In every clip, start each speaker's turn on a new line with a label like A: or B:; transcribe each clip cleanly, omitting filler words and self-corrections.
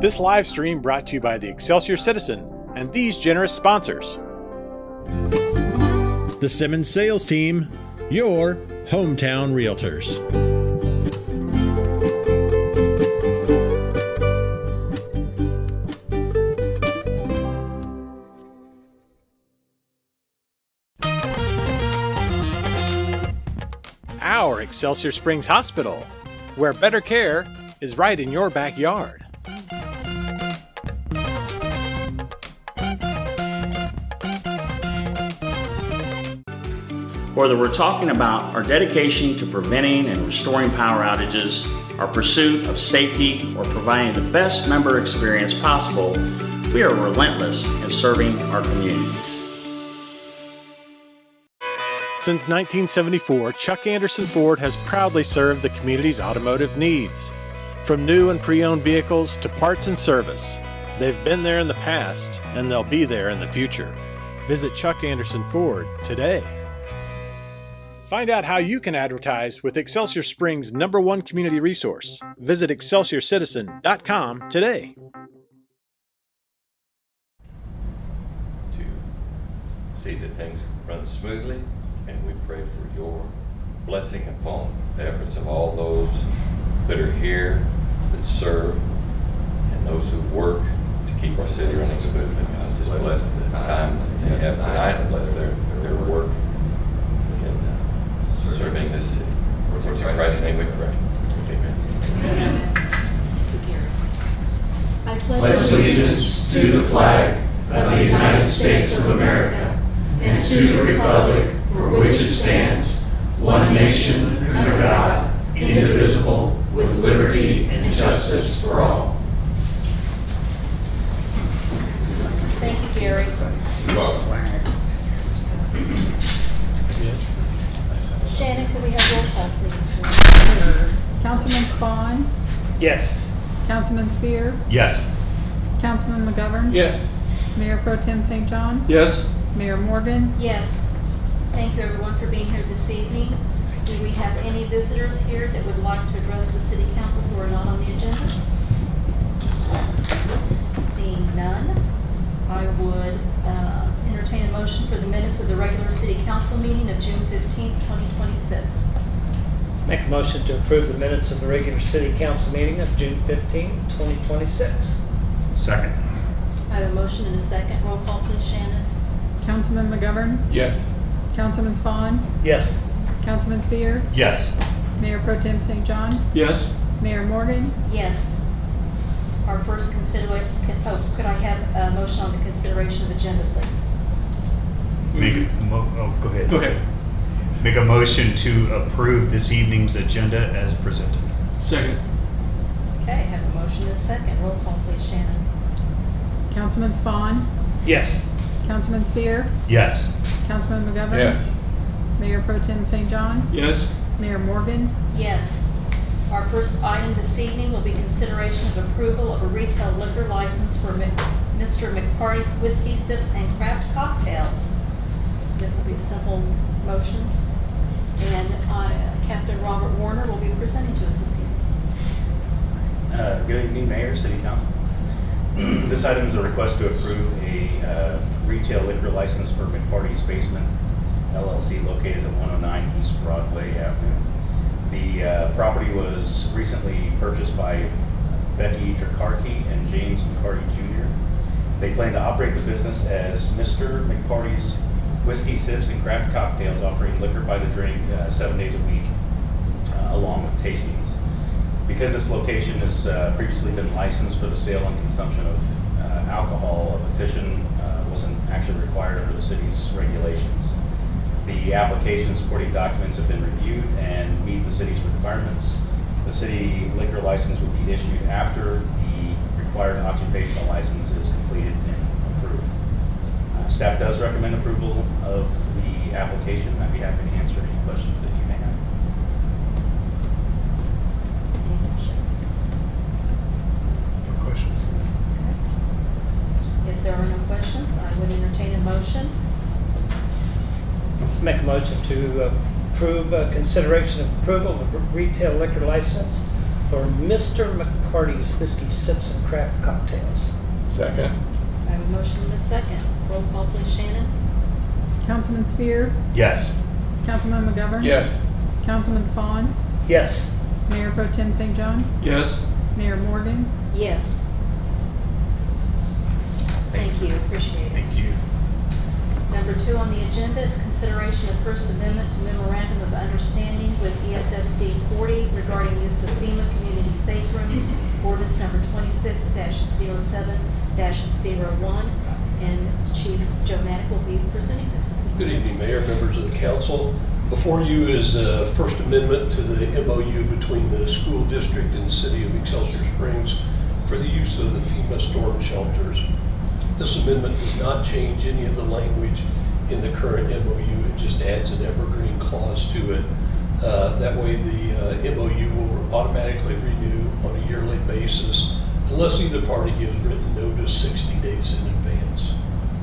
A: This live stream brought to you by the Excelsior Citizen and these generous sponsors. The Simmons Sales Team, your hometown realtors. Our Excelsior Springs Hospital, where better care is right in your backyard.
B: Whether we're talking about our dedication to preventing and restoring power outages, our pursuit of safety, or providing the best member experience possible, we are relentless in serving our communities.
A: Since 1974, Chuck Anderson Ford has proudly served the community's automotive needs. From new and pre-owned vehicles to parts and service, they've been there in the past and they'll be there in the future. Visit Chuck Anderson Ford today. Find out how you can advertise with Excelsior Springs' #1 community resource. Visit ExcelsiorCitizen.com today.
C: To see that things run smoothly, and we pray for your blessing upon the efforts of all those that are here, that serve, and those who work to keep our city running smoothly. God, just bless the time that they have tonight, and bless their work in serving this city. For in Christ's name we pray. Amen.
D: I pledge allegiance to the flag of the United States of America and to the republic for which it stands, one nation under God, indivisible, with liberty and justice for all.
E: Thank you, Gary.
C: You're welcome.
E: Shannon, can we have roll call, please?
F: Councilman Spahn?
G: Yes.
F: Councilman Spear?
G: Yes.
F: Councilman McGovern?
G: Yes.
F: Mayor Pro Tem St. John?
G: Yes.
F: Mayor Morgan?
E: Yes. Thank you, everyone, for being here this evening. Do we have any visitors here that would like to address the City Council who are not on the agenda? Seeing none, I would entertain a motion for the minutes of the regular City Council meeting of June 15th, 2026.
G: Make a motion to approve the minutes of the regular City Council meeting of June 15, 2026. Second.
E: I have a motion and a second. Roll call, please, Shannon.
F: Councilman McGovern?
G: Yes.
F: Councilman Spahn?
G: Yes.
F: Councilman Spear?
G: Yes.
F: Mayor Pro Tem St. John?
G: Yes.
F: Mayor Morgan?
E: Yes. Our first consideration, could I have a motion on the consideration of agenda, please?
H: Go ahead.
G: Go ahead.
H: Make a motion to approve this evening's agenda as presented.
G: Second.
E: Okay, I have a motion and a second. Roll call, please, Shannon.
F: Councilman Spahn?
G: Yes.
F: Councilman Spear?
H: Yes.
F: Councilman McGovern?
H: Yes.
F: Mayor Pro Tem St. John?
G: Yes.
F: Mayor Morgan?
E: Yes. Our first item this evening will be consideration of approval of a retail liquor license for Mr. McParty's Whiskey Sips and Craft Cocktails. This will be a simple motion, and Captain Robert Warner will be presenting to us this evening.
I: Good evening, Mayor, City Council. This item is a request to approve a retail liquor license for McParty's Basement LLC located at 109 East Broadway Avenue. The property was recently purchased by Becky Drakarki and James McCarty Jr. They plan to operate the business as Mr. McParty's Whiskey Sips and Craft Cocktails, offering liquor by the drink 7 days a week, along with tastings. Because this location has previously been licensed for the sale and consumption of alcohol, a petition wasn't actually required under the city's regulations. The application supporting documents have been reviewed and meet the city's requirements. The city liquor license will be issued after the required occupational license is completed and approved. Staff does recommend approval of the application. I'd be happy to answer any questions that you may have.
E: Any questions?
H: No questions.
E: If there are no questions, I would entertain a motion.
G: Make a motion to approve consideration of approval of a retail liquor license for Mr. McParty's Whiskey Sips and Craft Cocktails.
D: Second.
E: I have a motion and a second. Roll call, please, Shannon.
F: Councilman Spear,
H: Yes.
F: Councilman McGovern.
D: Yes.
F: Councilman Spawn,
G: Yes.
F: Mayor Pro Tem St. John,
D: Yes.
F: Mayor Morgan.
E: Yes. Thank you, appreciate it.
H: Thank you.
E: Number 2 on the agenda is consideration of First Amendment to Memorandum of Understanding with ESSD 40 regarding use of FEMA Community Safe Rooms, ordinance number 26-07-01, and Chief Joe Maddock will be presenting this evening.
J: Good evening, Mayor, members of the council. Before you is First Amendment to the MOU between the school district and the city of Excelsior Springs for the use of the FEMA storm shelters. This amendment does not change any of the language in the current MOU. It just adds an evergreen clause to it. That way the MOU will automatically renew on a yearly basis unless either party gives written notice 60 days in advance.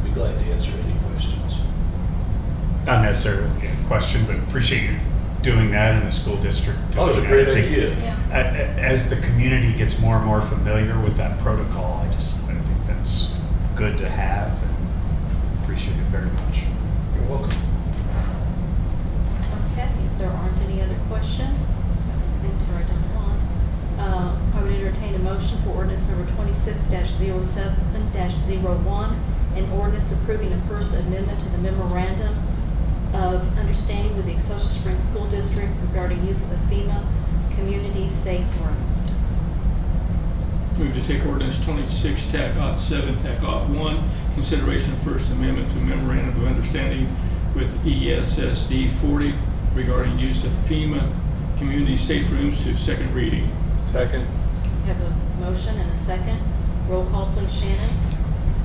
J: Be glad to answer any questions.
H: Not necessarily a question, but appreciate you doing that in the school district.
J: Oh, it's a great idea.
E: Yeah.
H: As the community gets more and more familiar with that protocol, I think that's good to have and appreciate it very much.
J: You're welcome.
E: Okay, if there aren't any other questions, that's the answer I don't want. I would entertain a motion for ordinance number 26-07-01, an ordinance approving a First Amendment to the Memorandum of Understanding with the Excelsior Springs School District regarding use of FEMA Community Safe Rooms.
K: Move to take ordinance 26, TAC 07, TAC 01, consideration of First Amendment to Memorandum of Understanding with ESSD 40 regarding use of FEMA Community Safe Rooms to second reading.
D: Second.
E: We have a motion and a second. Roll call, please, Shannon.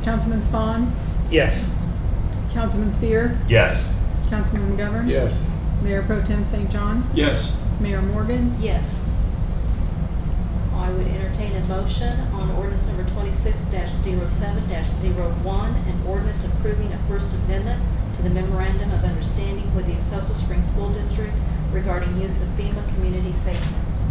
F: Councilman Spawn,
G: Yes.
F: Councilman Spear,
H: Yes.
F: Councilman McGovern.
D: Yes.
F: Mayor Pro Tem St. John,
K: Yes.
F: Mayor Morgan.
E: Yes. I would entertain a motion on ordinance number 26-07-01, an ordinance approving a First Amendment to the Memorandum of Understanding with the Excelsior Springs School District regarding use of FEMA Community Safe Rooms.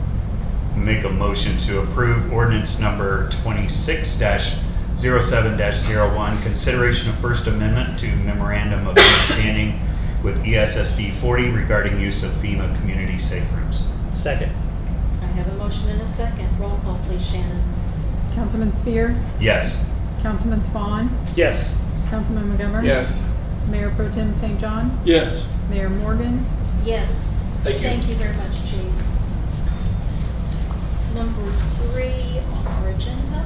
H: Make a motion to approve ordinance number 26-07-01, consideration of First Amendment to Memorandum of Understanding with ESSD 40 regarding use of FEMA Community Safe Rooms.
G: Second.
E: I have a motion and a second. Roll call, please, Shannon.
F: Councilman Spear,
H: Yes.
F: Councilman Spawn,
G: Yes.
F: Councilman McGovern.
D: Yes.
F: Mayor Pro Tem St. John,
K: Yes.
F: Mayor Morgan.
E: Yes.
J: Thank you.
E: Thank you very much, Chief. Number 3 on our agenda.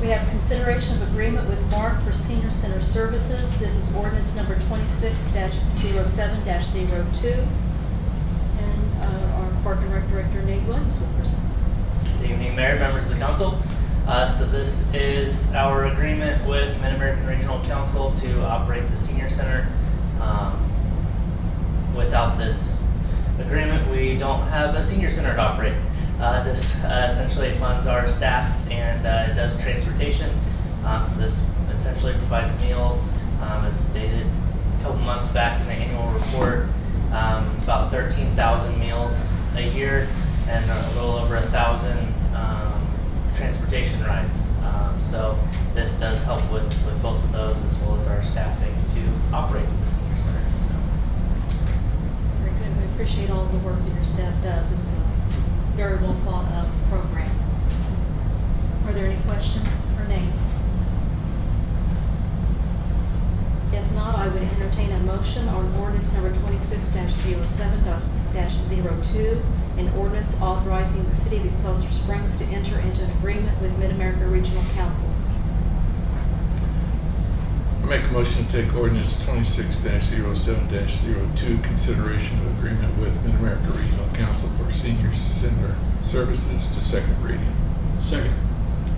E: We have consideration of agreement with Mark for Senior Center Services. This is ordinance number 26-07-02. And our Park and Rec Director, Nate Williams, will present.
L: Good evening, Mayor, members of the council. So this is our agreement with Mid-American Regional Council to operate the senior center. Without this agreement, we don't have a senior center to operate. This essentially funds our staff and it does transportation. So this essentially provides meals, as stated a couple months back in the annual report, about 13,000 meals a year and a little over 1,000 transportation rides. So this does help with both of those as well as our staffing to operate the senior center. So.
E: Very good. We appreciate all the work that your staff does. It's a very well thought of program. Are there any questions for Nate? If not, I would entertain a motion on ordinance number 26-07-02, an ordinance authorizing the City of Excelsior Springs to enter into an agreement with Mid-America Regional Council.
D: I make a motion to take ordinance 26-07-02, consideration of agreement with Mid-America Regional Council for Senior Center Services to second reading.
K: Second.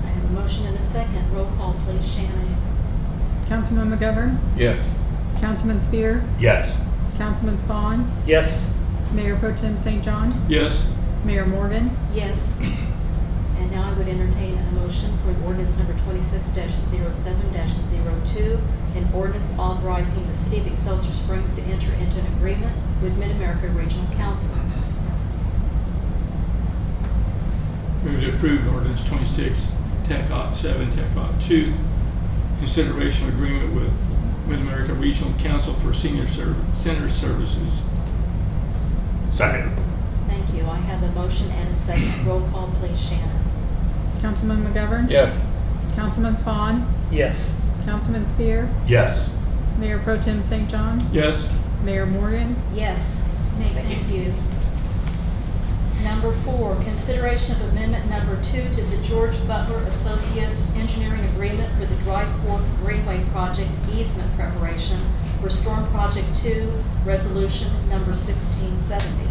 E: I have a motion and a second. Roll call, please, Shannon.
F: Councilman McGovern,
D: Yes.
F: Councilman Spear,
H: Yes.
F: Councilman Spawn,
G: Yes.
F: Mayor Pro Tem St. John,
K: Yes.
F: Mayor Morgan.
E: Yes. And now I would entertain a motion for ordinance number 26-07-02, an ordinance authorizing the City of Excelsior Springs to enter into an agreement with Mid-America Regional Council.
K: to approve ordinance 26, TAC 07, TAC 02, consideration of agreement with Mid-America Regional Council for Senior Center Services.
H: Second.
E: Thank you. I have a motion and a second. Roll call, please, Shannon.
F: Councilman McGovern?
J: Yes.
F: Councilman Spawn?
G: Yes.
F: Councilman Spear?
H: Yes.
F: Mayor Pro Tem St. John?
K: Yes.
F: Mayor Morgan?
E: Yes. Thank you. Number 4, consideration of amendment number 2 to the George Butler Associates Engineering Agreement for the Dry Fork Greenway Project easement preparation for Storm Project 2, resolution number 1670.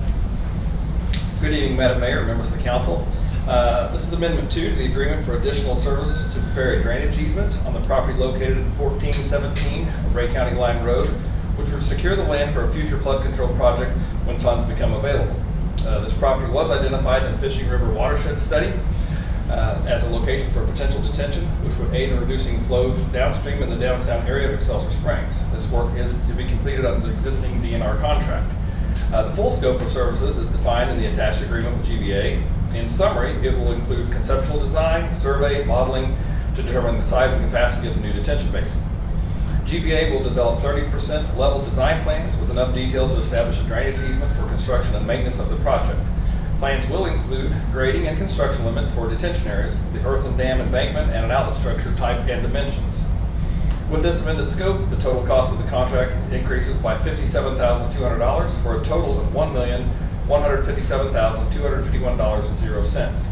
M: Good evening, Madam Mayor, members of the council. This is Amendment 2 to the agreement for additional services to prepare a drainage easement on the property located at 1417 Ray County Line Road, which will secure the land for a future flood control project when funds become available. This property was identified in the Fishing River Watershed Study as a location for potential detention, which would aid in reducing flows downstream in the downtown area of Excelsior Springs. This work is to be completed under the existing DNR contract. The full scope of services is defined in the attached agreement with GBA. In summary, it will include conceptual design, survey, modeling to determine the size and capacity of the new detention basin. GBA will develop 30% level design plans with enough detail to establish a drainage easement for construction and maintenance of the project. Plans will include grading and construction limits for detention areas, the earthen dam embankment, and an outlet structure type and dimensions. With this amended scope, the total cost of the contract increases by $57,200 for a total of $1,157,251.00.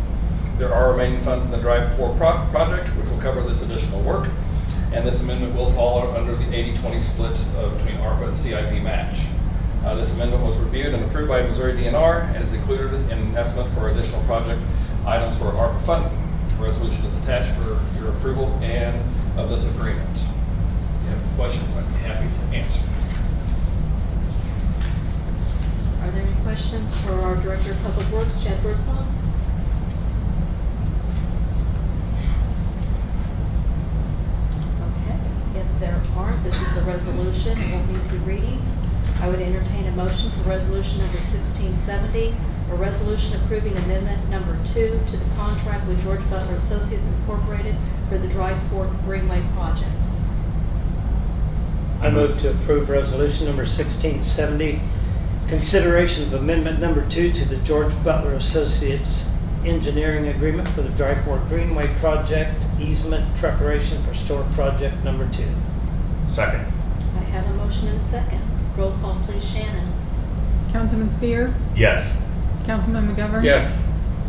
M: There are remaining funds in the Drive 4 project, which will cover this additional work, and this amendment will fall under the 80-20 split between ARPA and CIP match. This amendment was reviewed and approved by Missouri DNR and is included in an estimate for additional project items for ARPA funding. The resolution is attached for your approval and of this agreement. If you have questions, I'd be happy to answer.
E: Are there any questions for our Director of Public Works, Chad Birdsong? Okay. If there aren't, this is a resolution. It won't need 2 readings. I would entertain a motion for resolution number 1670, a resolution approving amendment number 2 to the contract with George Butler Associates Incorporated for the Dry Fork Greenway project.
G: I move to approve resolution number 1670, consideration of amendment number 2 to the George Butler Associates Engineering Agreement for the Dry Fork Greenway project easement preparation for Storm Project number 2.
H: Second.
E: I have a motion and a second. Roll call, please, Shannon.
F: Councilman Spear?
H: Yes.
F: Councilman McGovern?
J: Yes.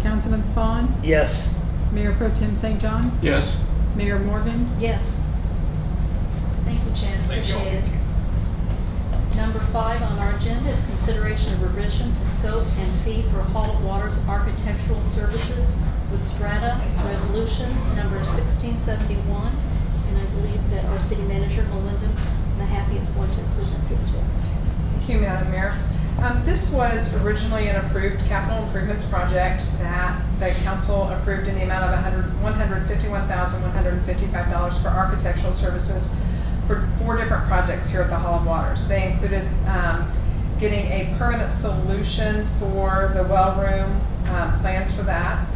F: Councilman Spawn?
G: Yes.
F: Mayor Pro Tem St. John?
K: Yes.
F: Mayor Morgan?
E: Yes. Thank you, Shannon.
J: Thank you.
E: Appreciate it. Number 5 on our agenda is consideration of revision to scope and fee for Hall Waters Architectural Services with Strata. It's resolution number 1671, and I believe that our city manager, Melinda Mahaffey, is going to present this to us.
N: Thank you, Madam Mayor. This was originally an approved capital improvements project that the council approved in the amount of $151,155 for architectural services for 4 different projects here at the Hall of Waters. They included getting a permanent solution for the well room, plans for that,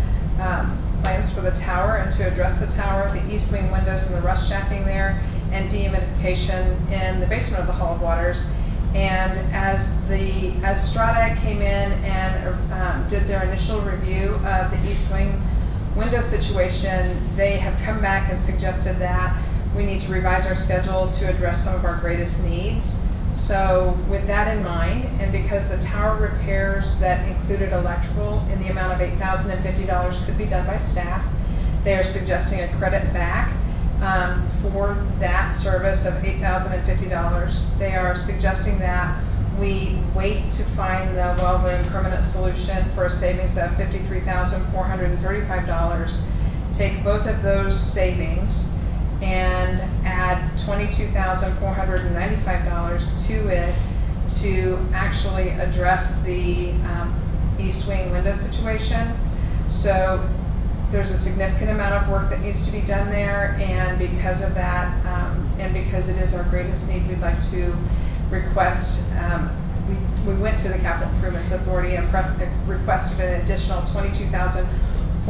N: plans for the tower and to address the tower, the east wing windows and the rust shacking there, and dehumidification in the basement of the Hall of Waters. And as Strata came in and did their initial review of the east wing window situation, they have come back and suggested that we need to revise our schedule to address some of our greatest needs. So with that in mind, and because the tower repairs that included electrical in the amount of $8,050 could be done by staff, they are suggesting a credit back for that service of $8,050. They are suggesting that we wait to find the well room permanent solution for a savings of $53,435. Take both of those savings and add $22,495 to it to actually address the east wing window situation. So there's a significant amount of work that needs to be done there, and because of that, and because it is our greatest need, we'd like to request, we went to the Capital Improvements Authority and requested an additional $22,495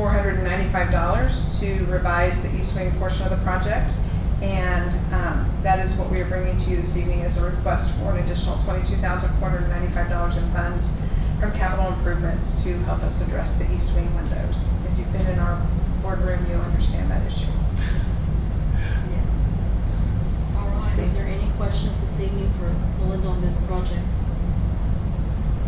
N: $495 to revise the east wing portion of the project. And that is what we are bringing to you this evening as a request for an additional $22,495 in funds from capital improvements to help us address the east wing windows. If you've been in our boardroom, you'll understand that issue.
E: Yes. All right, are there any questions this evening for Melinda on this project?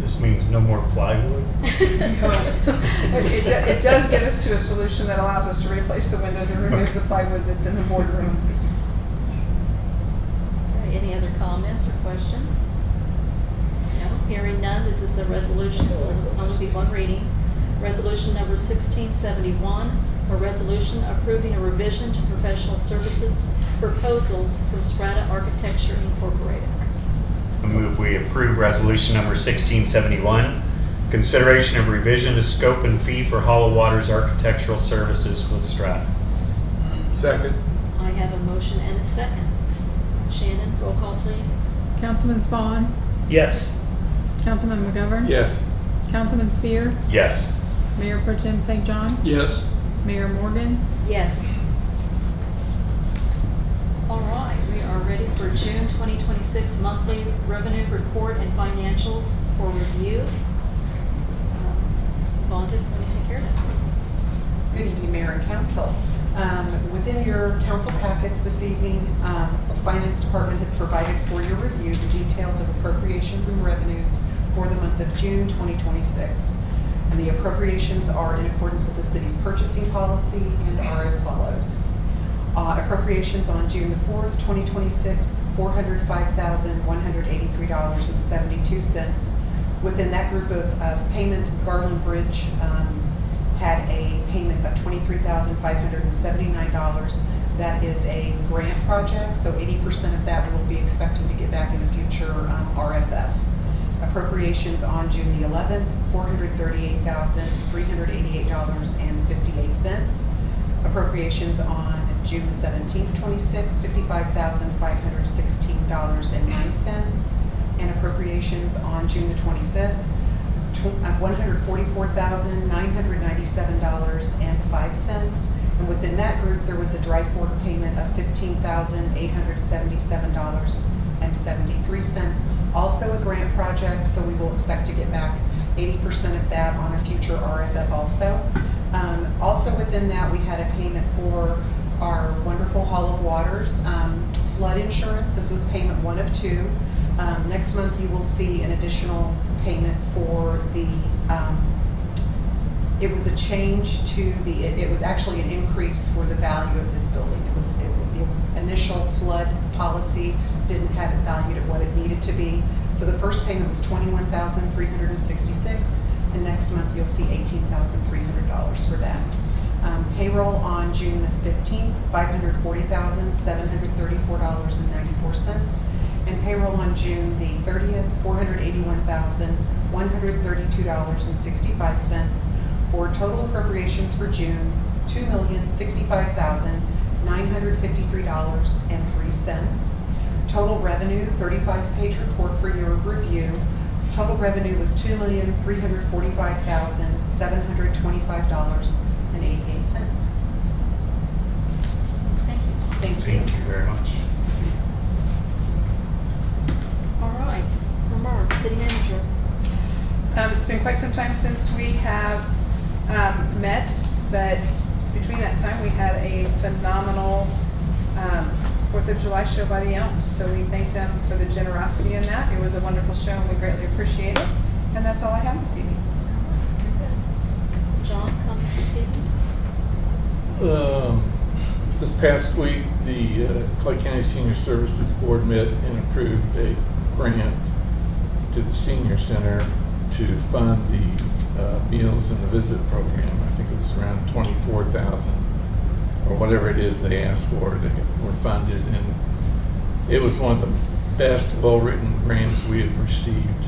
H: This means no more plywood?
N: It does get us to a solution that allows us to replace the windows and remove the plywood that's in the boardroom.
E: Okay, any other comments or questions? No, hearing none, this is the resolution, so it'll only be one reading. Resolution number 1671, a resolution approving a revision to professional services proposals from Strata Architecture Incorporated.
H: I move we approve resolution number 1671, consideration of revision to scope and fee for Hollow Waters architectural services with Strata.
J: Second.
E: I have a motion and a second. Shannon, roll call please.
F: Councilman Spawn,
G: Yes.
F: Councilman McGovern,
J: Yes.
F: Councilman Spear,
H: Yes.
F: Mayor Pro Tem St. John,
K: Yes.
F: Mayor Morgan.
E: Yes. All right, we are ready for June 2026 monthly revenue report and financials for review. Vondas, want to take care of that, please?
O: Good evening, Mayor and Council. Within your council packets this evening, the Finance Department has provided for your review the details of appropriations and revenues for the month of June 2026. And the appropriations are in accordance with the city's purchasing policy and are as follows. Appropriations on June the 4th, 2026, $405,183.72. Within that group of payments, Garland Bridge had a payment of $23,579. That is a grant project, so 80% of that we'll be expecting to get back in a future RFF. Appropriations on June the 11th, $438,388.58. Appropriations on June the 17th, 26, $55,516.09. And appropriations on June the 25th, $144,997.05. And within that group, there was a dry fork payment of $15,877.73. Also a grant project, so we will expect to get back 80% of that on a future RFF also. Also within that, we had a payment for our wonderful Hollow Waters flood insurance. This was payment 1 of 2. Next month you will see an additional payment for the, it was a change to the, it was actually an increase for the value of this building. The initial flood policy didn't have it valued at what it needed to be. So the first payment was $21,366, and next month you'll see $18,300 for that. Payroll on June the 15th, $540,734.94. And payroll on June the 30th, $481,132.65, for total appropriations for June, $2,065,953.03. Total revenue, 35-page report for your review. Total revenue was $2,345,725.88.
E: Thank you.
H: Thank you very much.
E: All right, remarks, city manager.
N: It's been quite some time since we have met, but between that time we had a phenomenal 4th of July show by the Elms. So we thank them for the generosity in that. It was a wonderful show and we greatly appreciate it. And that's all I have this evening.
E: John, comments this evening?
J: This past week, the Clay County Senior Services Board met and approved a grant to the Senior Center to fund the meals and the visit program. I think it was around $24,000 or whatever it is they asked for. They were funded, and it was one of the best, well-written grants we have received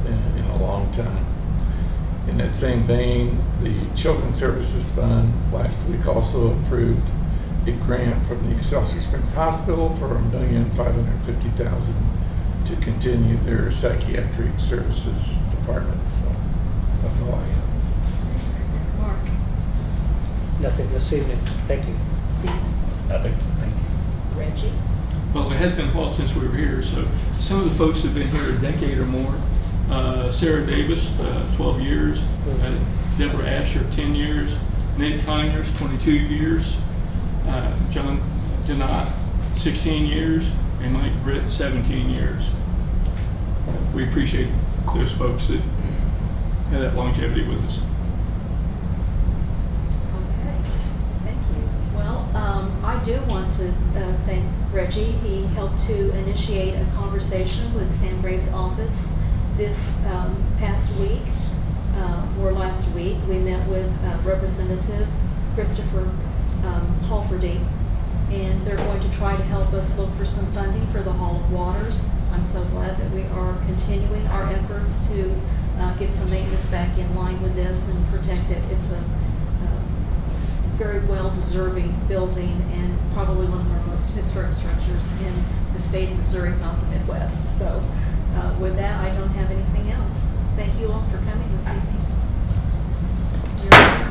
J: in a long time. In that same vein, the Children's Services Fund last week also approved a grant from the Excelsior Springs Hospital for $1,550,000 to continue their psychiatric services department. So that's all I have.
E: Mark?
G: Nothing this evening. Thank you.
E: Steve?
H: Nothing. Thank you.
E: Reggie?
K: Well, it has been a while since we were here, so some of the folks have been here a decade or more. Sarah Davis, 12 years. Deborah Asher, 10 years. Nate Conyers, 22 years. John Janot, 16 years. And Mike Britt, 17 years. We appreciate those folks that have that longevity with us.
E: Okay, thank you. Well, I do want to thank Reggie. He helped to initiate a conversation with Sam Graves' office this past week, or last week. We met with Representative Christopher Halfordine, and they're going to try to help us look for some funding for the Hall of Waters. I'm so glad that we are continuing our efforts to get some maintenance back in line with this and protect it. It's a very well-deserving building and probably one of our most historic structures in the state of Missouri, if not the Midwest. So with that, I don't have anything else. Thank you all for coming this evening. You're